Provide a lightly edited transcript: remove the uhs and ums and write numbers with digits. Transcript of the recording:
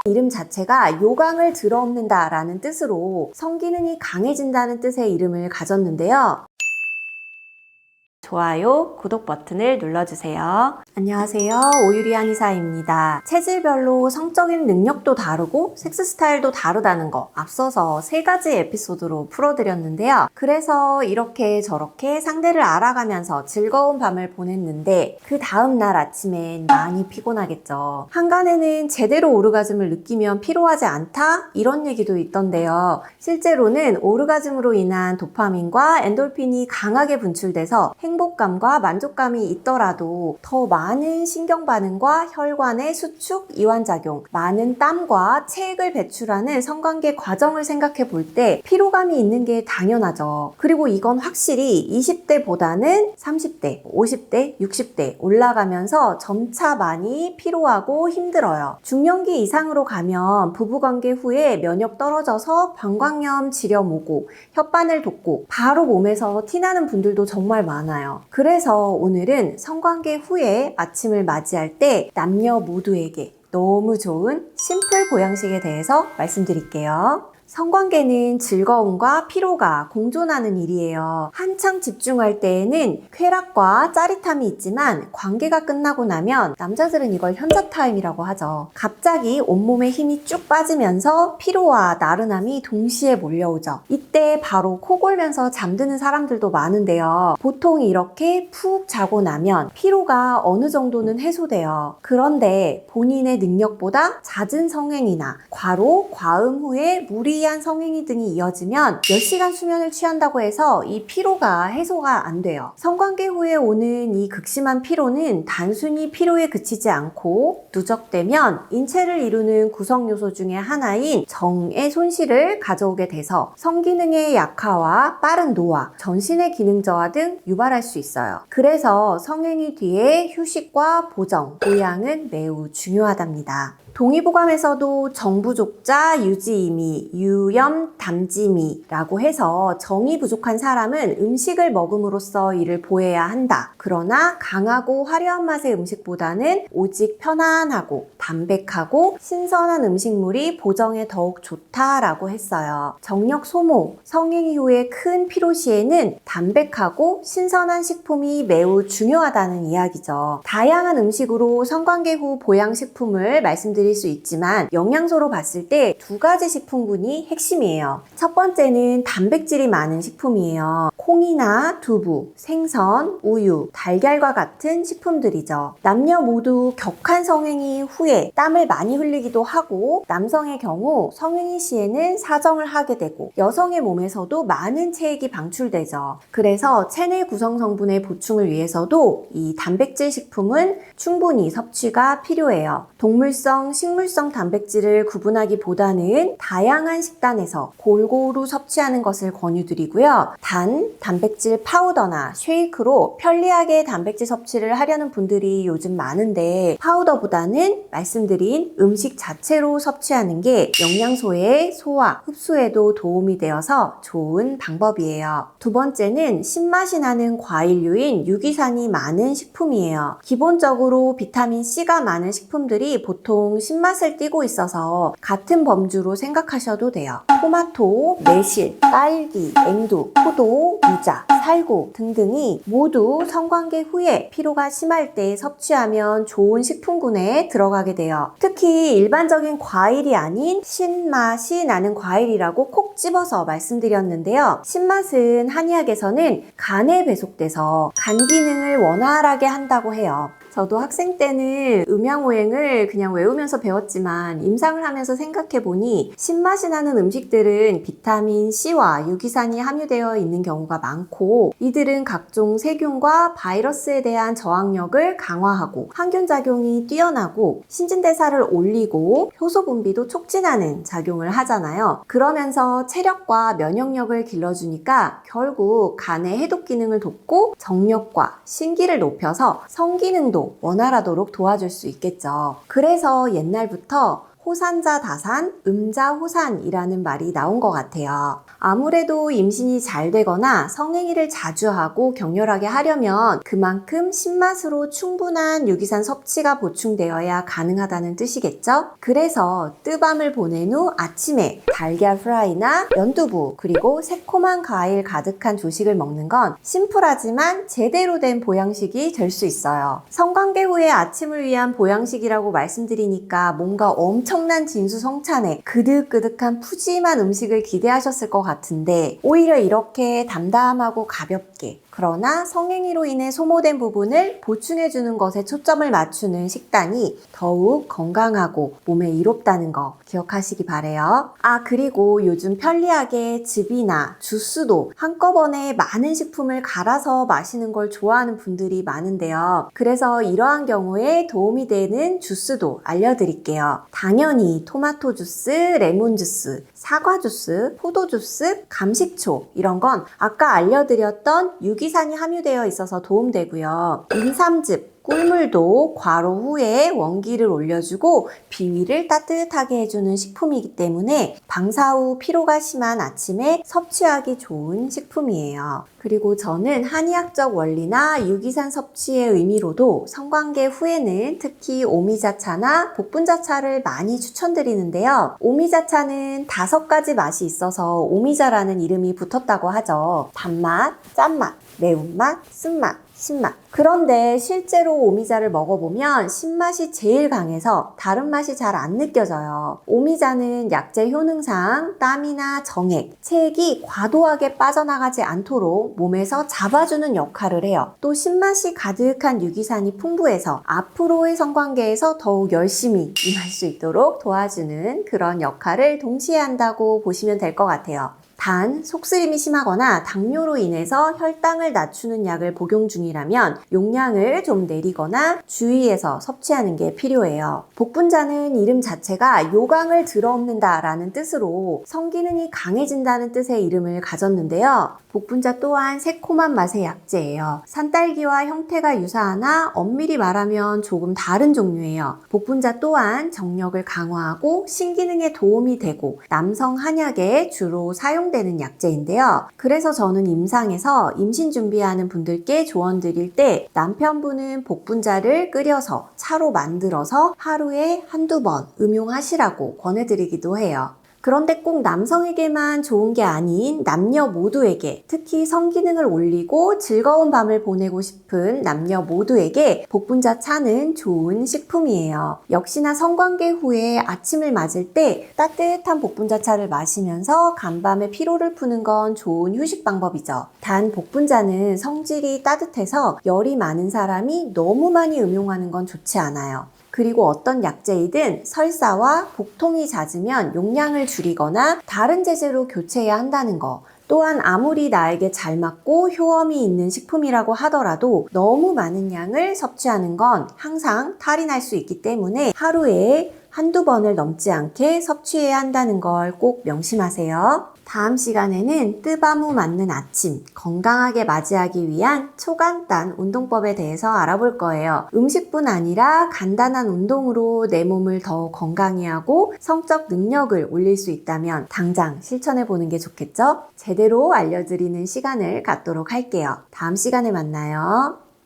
이름 자체가 요강을 들어엎는다 라는 뜻으로 성기능이 강해진다는 뜻의 이름을 가졌는데요. 좋아요, 구독 버튼을 눌러주세요. 안녕하세요. 오유리 한의사입니다. 체질별로 성적인 능력도 다르고 섹스 스타일도 다르다는 거 앞서서 3가지 에피소드로 풀어드렸는데요. 그래서 이렇게 저렇게 상대를 알아가면서 즐거운 밤을 보냈는데 그 다음날 아침엔 많이 피곤하겠죠. 한간에는 제대로 오르가즘을 느끼면 피로하지 않다? 이런 얘기도 있던데요. 실제로는 오르가즘으로 인한 도파민과 엔돌핀이 강하게 분출돼서 행복감과 만족감이 있더라도 더 많은 신경 반응과 혈관의 수축, 이완작용, 많은 땀과 체액을 배출하는 성관계 과정을 생각해 볼 때 피로감이 있는 게 당연하죠. 그리고 이건 확실히 20대보다는 30대, 50대, 60대 올라가면서 점차 많이 피로하고 힘들어요. 중년기 이상으로 가면 부부관계 후에 면역 떨어져서 방광염 지렴 오고 혓바늘 돋고 바로 몸에서 티나는 분들도 정말 많아요. 그래서 오늘은 성관계 후에 아침을 맞이할 때 남녀 모두에게 너무 좋은 심플 보양식에 대해서 말씀드릴게요. 성관계는 즐거움과 피로가 공존하는 일이에요. 한창 집중할 때에는 쾌락과 짜릿함이 있지만 관계가 끝나고 나면 남자들은 이걸 현자타임이라고 하죠. 갑자기 온몸에 힘이 쭉 빠지면서 피로와 나른함이 동시에 몰려오죠. 이때 바로 코 골면서 잠드는 사람들도 많은데요. 보통 이렇게 푹 자고 나면 피로가 어느 정도는 해소돼요. 그런데 본인의 능력보다 잦은 성행이나 과로, 과음 후에 무리한 성행위 등이 이어지면 몇 시간 수면을 취한다고 해서 이 피로가 해소가 안 돼요. 성관계 후에 오는 이 극심한 피로는 단순히 피로에 그치지 않고 누적되면 인체를 이루는 구성 요소 중에 하나인 정의 손실을 가져오게 돼서 성기능의 약화와 빠른 노화, 전신의 기능 저하 등 유발할 수 있어요. 그래서 성행위 뒤에 휴식과 보정, 보양은 매우 중요하답니다. 동의보감에서도 정부족자, 유지이미, 유염, 담지미라고 해서 정이 부족한 사람은 음식을 먹음으로써 이를 보해야 한다. 그러나 강하고 화려한 맛의 음식보다는 오직 편안하고 담백하고 신선한 음식물이 보정에 더욱 좋다라고 했어요. 정력 소모, 성행 이후의 큰 피로 시에는 담백하고 신선한 식품이 매우 중요하다는 이야기죠. 다양한 음식으로 성관계 후 보양식품을 말씀드릴 수 있지만 영양소로 봤을 때 2가지 식품군이 핵심이에요. 첫 번째는 단백질이 많은 식품이에요. 콩이나 두부, 생선, 우유, 달걀과 같은 식품들이죠. 남녀 모두 격한 성행위 후에 땀을 많이 흘리기도 하고 남성의 경우 성행위 시에는 사정을 하게 되고 여성의 몸에서도 많은 체액이 방출되죠. 그래서 체내 구성 성분의 보충을 위해서도 이 단백질 식품은 충분히 섭취가 필요해요. 동물성, 식물성 단백질을 구분하기보다는 다양한 식단에서 골고루 섭취하는 것을 권유드리고요. 단백질 파우더나 쉐이크로 편리하게 단백질 섭취를 하려는 분들이 요즘 많은데 파우더보다는 말씀드린 음식 자체로 섭취하는 게 영양소의 소화, 흡수에도 도움이 되어서 좋은 방법이에요. 두 번째는 신맛이 나는 과일류인 유기산이 많은 식품이에요. 기본적으로 비타민 C가 많은 식품들이 보통 신맛을 띠고 있어서 같은 범주로 생각하셔도 돼요. 토마토, 매실, 딸기, 앵두, 포도, 유자, 살구 등등이 모두 성관계 후에 피로가 심할 때 섭취하면 좋은 식품군에 들어가게 돼요. 특히 일반적인 과일이 아닌 신맛이 나는 과일이라고 콕 집어서 말씀드렸는데요. 신맛은 한의학에서는 간에 배속돼서 간 기능을 원활하게 한다고 해요. 저도 학생 때는 음양오행을 그냥 외우면서 배웠지만 임상을 하면서 생각해보니 신맛이 나는 음식들은 비타민 C와 유기산이 함유되어 있는 경우가 많고 이들은 각종 세균과 바이러스에 대한 저항력을 강화하고 항균작용이 뛰어나고 신진대사를 올리고 효소 분비도 촉진하는 작용을 하잖아요. 그러면서 체력과 면역력을 길러주니까 결국 간의 해독 기능을 돕고 정력과 신기를 높여서 성기능도 원활하도록 도와줄 수 있겠죠. 그래서 옛날부터 호산자 다산, 음자 호산이라는 말이 나온 것 같아요. 아무래도 임신이 잘 되거나 성행위를 자주 하고 격렬하게 하려면 그만큼 신맛으로 충분한 유기산 섭취가 보충되어야 가능하다는 뜻이겠죠? 그래서 뜨밤을 보낸 후 아침에 달걀 프라이나 연두부 그리고 새콤한 과일 가득한 조식을 먹는 건 심플하지만 제대로 된 보양식이 될 수 있어요. 성관계 후의 아침을 위한 보양식이라고 말씀드리니까 뭔가 엄청난 진수성찬에 그득그득한 푸짐한 음식을 기대하셨을 것 같은데 오히려 이렇게 담담하고 가볍게 그러나 성행위로 인해 소모된 부분을 보충해주는 것에 초점을 맞추는 식단이 더욱 건강하고 몸에 이롭다는 거 기억하시기 바래요. 그리고 요즘 편리하게 즙이나 주스도 한꺼번에 많은 식품을 갈아서 마시는 걸 좋아하는 분들이 많은데요. 그래서 이러한 경우에 도움이 되는 주스도 알려드릴게요. 당연히 토마토 주스, 레몬 주스, 사과 주스, 포도 주스, 감식초 이런 건 아까 알려드렸던 유기산이 함유되어 있어서 도움되고요. 인삼즙, 꿀물도 과로 후에 원기를 올려주고 비위를 따뜻하게 해주는 식품이기 때문에 방사 후 피로가 심한 아침에 섭취하기 좋은 식품이에요. 그리고 저는 한의학적 원리나 유기산 섭취의 의미로도 성관계 후에는 특히 오미자차나 복분자차를 많이 추천드리는데요. 오미자차는 5가지 맛이 있어서 오미자라는 이름이 붙었다고 하죠. 단맛, 짠맛, 매운맛, 쓴맛, 신맛. 그런데 실제로 오미자를 먹어보면 신맛이 제일 강해서 다른 맛이 잘 안 느껴져요. 오미자는 약재 효능상 땀이나 정액, 체액이 과도하게 빠져나가지 않도록 몸에서 잡아주는 역할을 해요. 또 신맛이 가득한 유기산이 풍부해서 앞으로의 성관계에서 더욱 열심히 임할 수 있도록 도와주는 그런 역할을 동시에 한다고 보시면 될 것 같아요. 단, 속쓰림이 심하거나 당뇨로 인해서 혈당을 낮추는 약을 복용 중이라면 용량을 좀 내리거나 주의해서 섭취하는 게 필요해요. 복분자는 이름 자체가 요강을 들어엎는다 라는 뜻으로 성기능이 강해진다는 뜻의 이름을 가졌는데요. 복분자 또한 새콤한 맛의 약재예요. 산딸기와 형태가 유사하나 엄밀히 말하면 조금 다른 종류예요. 복분자 또한 정력을 강화하고 신기능에 도움이 되고 남성 한약에 주로 사용되는 약재인데요. 그래서 저는 임상에서 임신 준비하는 분들께 조언 드릴 때 남편분은 복분자를 끓여서 차로 만들어서 하루에 한두 번 음용하시라고 권해드리기도 해요. 그런데 꼭 남성에게만 좋은 게 아닌 남녀 모두에게, 특히 성기능을 올리고 즐거운 밤을 보내고 싶은 남녀 모두에게 복분자 차는 좋은 식품이에요. 역시나 성관계 후에 아침을 맞을 때 따뜻한 복분자 차를 마시면서 간밤에 피로를 푸는 건 좋은 휴식 방법이죠. 단 복분자는 성질이 따뜻해서 열이 많은 사람이 너무 많이 음용하는 건 좋지 않아요. 그리고 어떤 약재이든 설사와 복통이 잦으면 용량을 줄이거나 다른 제재로 교체해야 한다는 거. 또한 아무리 나에게 잘 맞고 효험이 있는 식품이라고 하더라도 너무 많은 양을 섭취하는 건 항상 탈이 날 수 있기 때문에 하루에 한두 번을 넘지 않게 섭취해야 한다는 걸 꼭 명심하세요. 다음 시간에는 뜨밤 후 맞는 아침, 건강하게 맞이하기 위한 초간단 운동법에 대해서 알아볼 거예요. 음식뿐 아니라 간단한 운동으로 내 몸을 더 건강히 하고 성적 능력을 올릴 수 있다면 당장 실천해보는 게 좋겠죠? 제대로 알려드리는 시간을 갖도록 할게요. 다음 시간에 만나요.